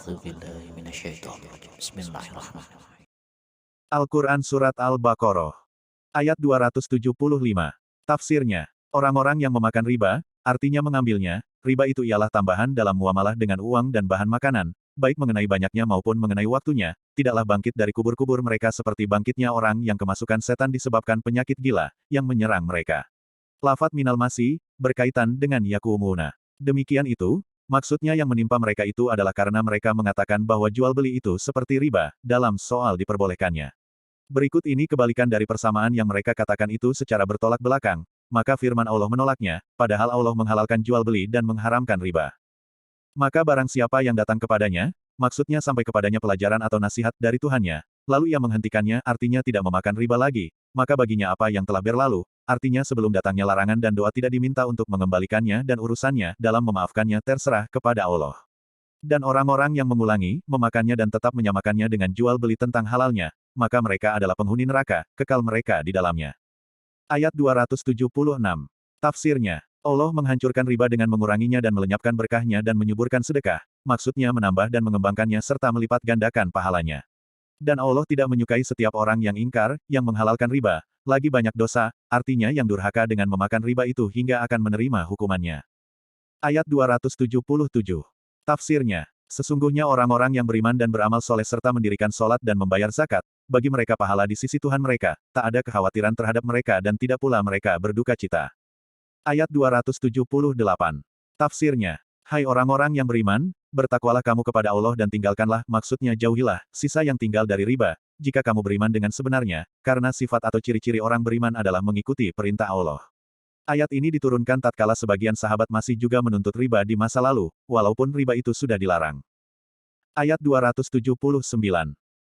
أعوذ بالله من الشيطان الرجيم بسم الله الرحمن الرحيم Al-Quran Surat Al-Baqarah. Ayat 275. Tafsirnya, orang-orang yang memakan riba, artinya mengambilnya, riba itu ialah tambahan dalam muamalah dengan uang dan bahan makanan, baik mengenai banyaknya maupun mengenai waktunya, tidaklah bangkit dari kubur-kubur mereka seperti bangkitnya orang yang kemasukan setan disebabkan penyakit gila, yang menyerang mereka. Lafat minal masih, berkaitan dengan yakumuna. Demikian itu, maksudnya yang menimpa mereka itu adalah karena mereka mengatakan bahwa jual beli itu seperti riba, dalam soal diperbolehkannya. Berikut ini kebalikan dari persamaan yang mereka katakan itu secara bertolak belakang, maka firman Allah menolaknya, padahal Allah menghalalkan jual beli dan mengharamkan riba. Maka barang siapa yang datang kepadanya, maksudnya sampai kepadanya pelajaran atau nasihat dari Tuhannya, lalu ia menghentikannya artinya tidak memakan riba lagi, maka baginya apa yang telah berlalu, artinya sebelum datangnya larangan dan doa tidak diminta untuk mengembalikannya dan urusannya dalam memaafkannya terserah kepada Allah. Dan orang-orang yang mengulangi, memakannya dan tetap menyamakannya dengan jual beli tentang halalnya, maka mereka adalah penghuni neraka, kekal mereka di dalamnya. Ayat 276. Tafsirnya, Allah menghancurkan riba dengan menguranginya dan melenyapkan berkahnya dan menyuburkan sedekah, maksudnya menambah dan mengembangkannya serta melipat gandakan pahalanya. Dan Allah tidak menyukai setiap orang yang ingkar, yang menghalalkan riba, lagi banyak dosa, artinya yang durhaka dengan memakan riba itu hingga akan menerima hukumannya. Ayat 277. Tafsirnya, sesungguhnya orang-orang yang beriman dan beramal soleh serta mendirikan sholat dan membayar zakat, bagi mereka pahala di sisi Tuhan mereka, tak ada kekhawatiran terhadap mereka dan tidak pula mereka berduka cita. Ayat 278. Tafsirnya, hai orang-orang yang beriman, bertakwalah kamu kepada Allah dan tinggalkanlah, maksudnya jauhilah, sisa yang tinggal dari riba, jika kamu beriman dengan sebenarnya, karena sifat atau ciri-ciri orang beriman adalah mengikuti perintah Allah. Ayat ini diturunkan tatkala sebagian sahabat masih juga menuntut riba di masa lalu, walaupun riba itu sudah dilarang. Ayat 279.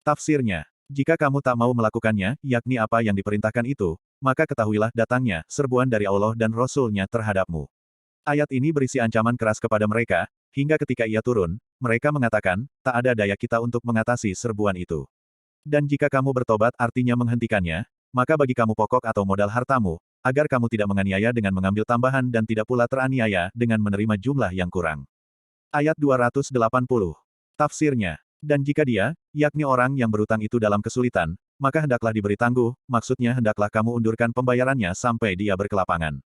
Tafsirnya, jika kamu tak mau melakukannya, yakni apa yang diperintahkan itu, maka ketahuilah datangnya serbuan dari Allah dan Rasul-Nya terhadapmu. Ayat ini berisi ancaman keras kepada mereka, hingga ketika ia turun, mereka mengatakan, tak ada daya kita untuk mengatasi serbuan itu. Dan jika kamu bertobat artinya menghentikannya, maka bagi kamu pokok atau modal hartamu, agar kamu tidak menganiaya dengan mengambil tambahan dan tidak pula teraniaya dengan menerima jumlah yang kurang. Ayat 280. Tafsirnya, dan jika dia, yakni orang yang berutang itu dalam kesulitan, maka hendaklah diberi tangguh, maksudnya hendaklah kamu undurkan pembayarannya sampai dia berkelapangan.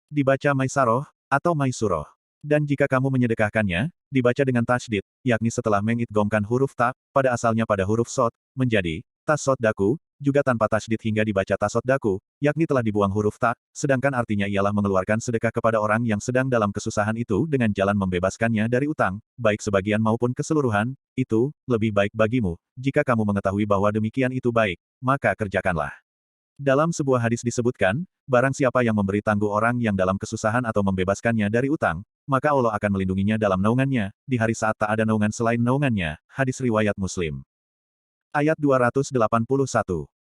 Dibaca Maisaroh, atau Maisuroh. Dan jika kamu menyedekahkannya, dibaca dengan tasydid, yakni setelah mengidghamkan huruf ta, pada asalnya pada huruf sod, menjadi tasoddaku, juga tanpa tasydid hingga dibaca tasoddaku, yakni telah dibuang huruf ta, sedangkan artinya ialah mengeluarkan sedekah kepada orang yang sedang dalam kesusahan itu dengan jalan membebaskannya dari utang, baik sebagian maupun keseluruhan, itu lebih baik bagimu, jika kamu mengetahui bahwa demikian itu baik, maka kerjakanlah. Dalam sebuah hadis disebutkan, barang siapa yang memberi tangguh orang yang dalam kesusahan atau membebaskannya dari utang, maka Allah akan melindunginya dalam naungannya, di hari saat tak ada naungan selain naungannya, hadis riwayat Muslim. Ayat 281.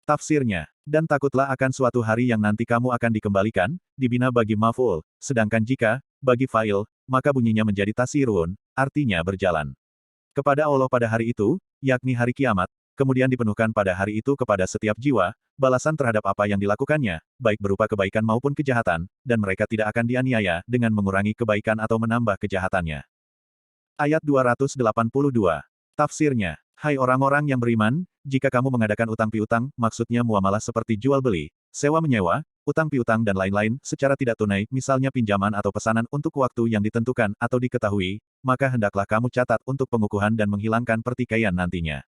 Tafsirnya, dan takutlah akan suatu hari yang nanti kamu akan dikembalikan, dibina bagi maf'ul, sedangkan jika, bagi fa'il, maka bunyinya menjadi tasirun, artinya berjalan. Kepada Allah pada hari itu, yakni hari kiamat, kemudian dipenuhkan pada hari itu kepada setiap jiwa, balasan terhadap apa yang dilakukannya, baik berupa kebaikan maupun kejahatan, dan mereka tidak akan dianiaya dengan mengurangi kebaikan atau menambah kejahatannya. Ayat 282. Tafsirnya, hai orang-orang yang beriman, jika kamu mengadakan utang piutang, maksudnya muamalah seperti jual beli, sewa menyewa, utang piutang dan lain-lain, secara tidak tunai, misalnya pinjaman atau pesanan untuk waktu yang ditentukan atau diketahui, maka hendaklah kamu catat untuk pengukuhan dan menghilangkan pertikaian nantinya.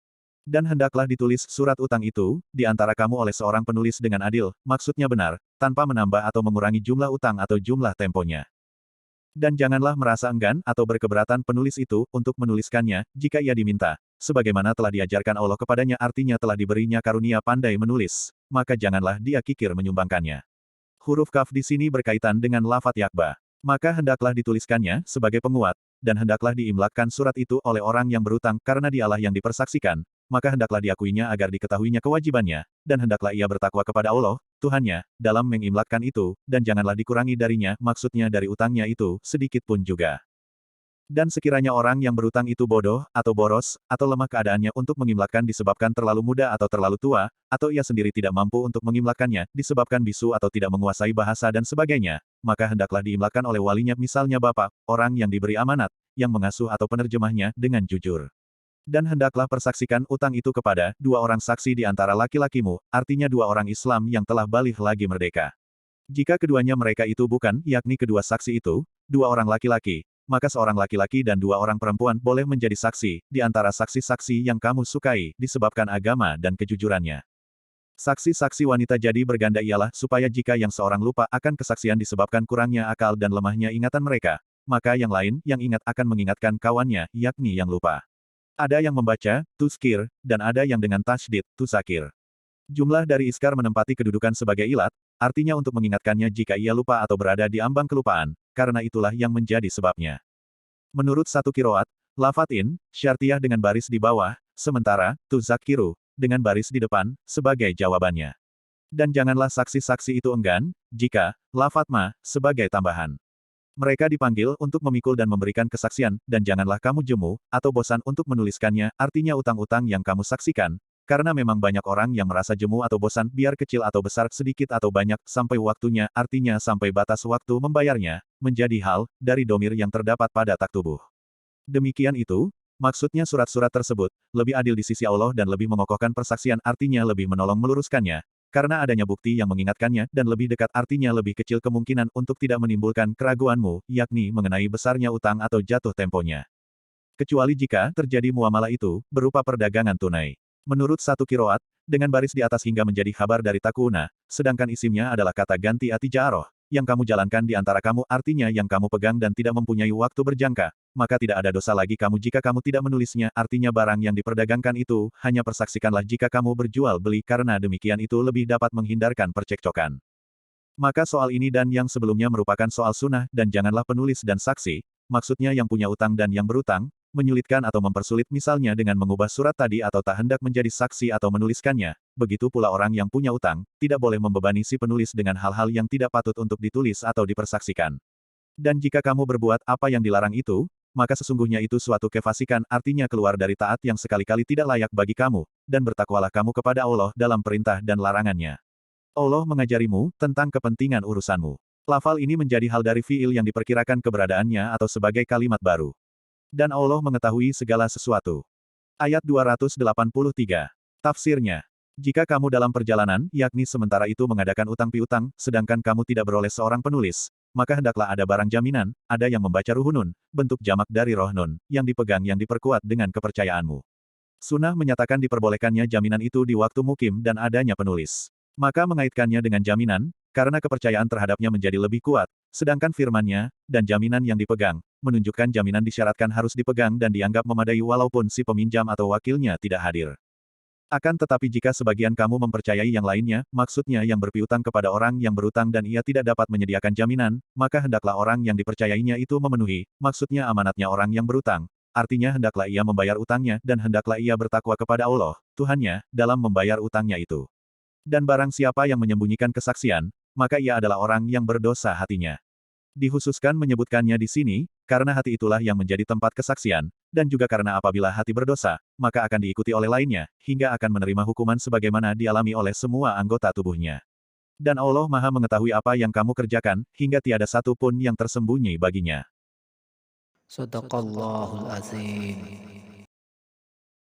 Dan hendaklah ditulis surat utang itu, di antara kamu oleh seorang penulis dengan adil, maksudnya benar, tanpa menambah atau mengurangi jumlah utang atau jumlah temponya. Dan janganlah merasa enggan atau berkeberatan penulis itu untuk menuliskannya, jika ia diminta, sebagaimana telah diajarkan Allah kepadanya artinya telah diberinya karunia pandai menulis, maka janganlah dia kikir menyumbangkannya. Huruf kaf di sini berkaitan dengan lafat yakba. Maka hendaklah dituliskannya sebagai penguat, dan hendaklah diimlakkan surat itu oleh orang yang berutang karena dialah yang dipersaksikan, maka hendaklah diakuinya agar diketahuinya kewajibannya, dan hendaklah ia bertakwa kepada Allah, Tuhannya, dalam mengimlakkan itu, dan janganlah dikurangi darinya, maksudnya dari utangnya itu, sedikit pun juga. Dan sekiranya orang yang berutang itu bodoh, atau boros, atau lemah keadaannya untuk mengimlakkan disebabkan terlalu muda atau terlalu tua, atau ia sendiri tidak mampu untuk mengimlakkannya, disebabkan bisu atau tidak menguasai bahasa dan sebagainya, maka hendaklah diimlakkan oleh walinya misalnya bapak, orang yang diberi amanat, yang mengasuh atau penerjemahnya dengan jujur. Dan hendaklah persaksikan utang itu kepada 2 orang saksi di antara laki-lakimu, artinya 2 orang Islam yang telah balik lagi merdeka. Jika keduanya mereka itu bukan, yakni kedua saksi itu, 2 orang laki-laki, maka seorang laki-laki dan 2 orang perempuan boleh menjadi saksi, di antara saksi-saksi yang kamu sukai, disebabkan agama dan kejujurannya. Saksi-saksi wanita jadi berganda ialah supaya jika yang seorang lupa akan kesaksian disebabkan kurangnya akal dan lemahnya ingatan mereka, maka yang lain yang ingat akan mengingatkan kawannya, yakni yang lupa. Ada yang membaca, tuzkir, dan ada yang dengan tasydid, tuzakir. Jumlah dari iskar menempati kedudukan sebagai ilat, artinya untuk mengingatkannya jika ia lupa atau berada di ambang kelupaan, karena itulah yang menjadi sebabnya. Menurut satu kiroat, lafatin, syartiyah dengan baris di bawah, sementara, tuzakiru, dengan baris di depan, sebagai jawabannya. Dan janganlah saksi-saksi itu enggan, jika, lafatma, sebagai tambahan. Mereka dipanggil untuk memikul dan memberikan kesaksian, dan janganlah kamu jemu, atau bosan untuk menuliskannya, artinya utang-utang yang kamu saksikan, karena memang banyak orang yang merasa jemu atau bosan, biar kecil atau besar, sedikit atau banyak, sampai waktunya, artinya sampai batas waktu membayarnya, menjadi hal, dari domir yang terdapat pada tak tubuh. Demikian itu, maksudnya surat-surat tersebut, lebih adil di sisi Allah dan lebih mengokohkan persaksian artinya lebih menolong meluruskannya, karena adanya bukti yang mengingatkannya, dan lebih dekat artinya lebih kecil kemungkinan untuk tidak menimbulkan keraguanmu, yakni mengenai besarnya utang atau jatuh temponya. Kecuali jika terjadi muamalah itu, berupa perdagangan tunai. Menurut satu kiroat, dengan baris di atas hingga menjadi kabar dari takuna, sedangkan isimnya adalah kata ganti atijaroh, yang kamu jalankan di antara kamu artinya yang kamu pegang dan tidak mempunyai waktu berjangka, maka tidak ada dosa lagi kamu jika kamu tidak menulisnya, artinya barang yang diperdagangkan itu, hanya persaksikanlah jika kamu berjual beli karena demikian itu lebih dapat menghindarkan percekcokan. Maka soal ini dan yang sebelumnya merupakan soal sunnah dan janganlah penulis dan saksi, maksudnya yang punya utang dan yang berutang, menyulitkan atau mempersulit misalnya dengan mengubah surat tadi atau tak hendak menjadi saksi atau menuliskannya, begitu pula orang yang punya utang, tidak boleh membebani si penulis dengan hal-hal yang tidak patut untuk ditulis atau dipersaksikan. Dan jika kamu berbuat apa yang dilarang itu, maka sesungguhnya itu suatu kefasikan artinya keluar dari taat yang sekali-kali tidak layak bagi kamu, dan bertakwalah kamu kepada Allah dalam perintah dan larangannya. Allah mengajarimu tentang kepentingan urusanmu. Lafal ini menjadi hal dari fiil yang diperkirakan keberadaannya atau sebagai kalimat baru. Dan Allah mengetahui segala sesuatu. Ayat 283. Tafsirnya. Jika kamu dalam perjalanan, yakni sementara itu mengadakan utang piutang, sedangkan kamu tidak beroleh seorang penulis, maka hendaklah ada barang jaminan, ada yang membaca ruhunun, bentuk jamak dari rohnun, yang dipegang yang diperkuat dengan kepercayaanmu. Sunnah menyatakan diperbolehkannya jaminan itu di waktu mukim dan adanya penulis. Maka mengaitkannya dengan jaminan, karena kepercayaan terhadapnya menjadi lebih kuat, sedangkan firmannya, dan jaminan yang dipegang, menunjukkan jaminan disyaratkan harus dipegang dan dianggap memadai walaupun si peminjam atau wakilnya tidak hadir. Akan tetapi jika sebagian kamu mempercayai yang lainnya, maksudnya yang berpiutang kepada orang yang berutang dan ia tidak dapat menyediakan jaminan, maka hendaklah orang yang dipercayainya itu memenuhi, maksudnya amanatnya orang yang berutang, artinya hendaklah ia membayar utangnya dan hendaklah ia bertakwa kepada Allah, Tuhannya, dalam membayar utangnya itu. Dan barang siapa yang menyembunyikan kesaksian, maka ia adalah orang yang berdosa hatinya. Dikhususkan menyebutkannya di sini, karena hati itulah yang menjadi tempat kesaksian, dan juga karena apabila hati berdosa, maka akan diikuti oleh lainnya, hingga akan menerima hukuman sebagaimana dialami oleh semua anggota tubuhnya. Dan Allah Maha mengetahui apa yang kamu kerjakan, hingga tiada satu pun yang tersembunyi baginya. Sadaqallahul azim.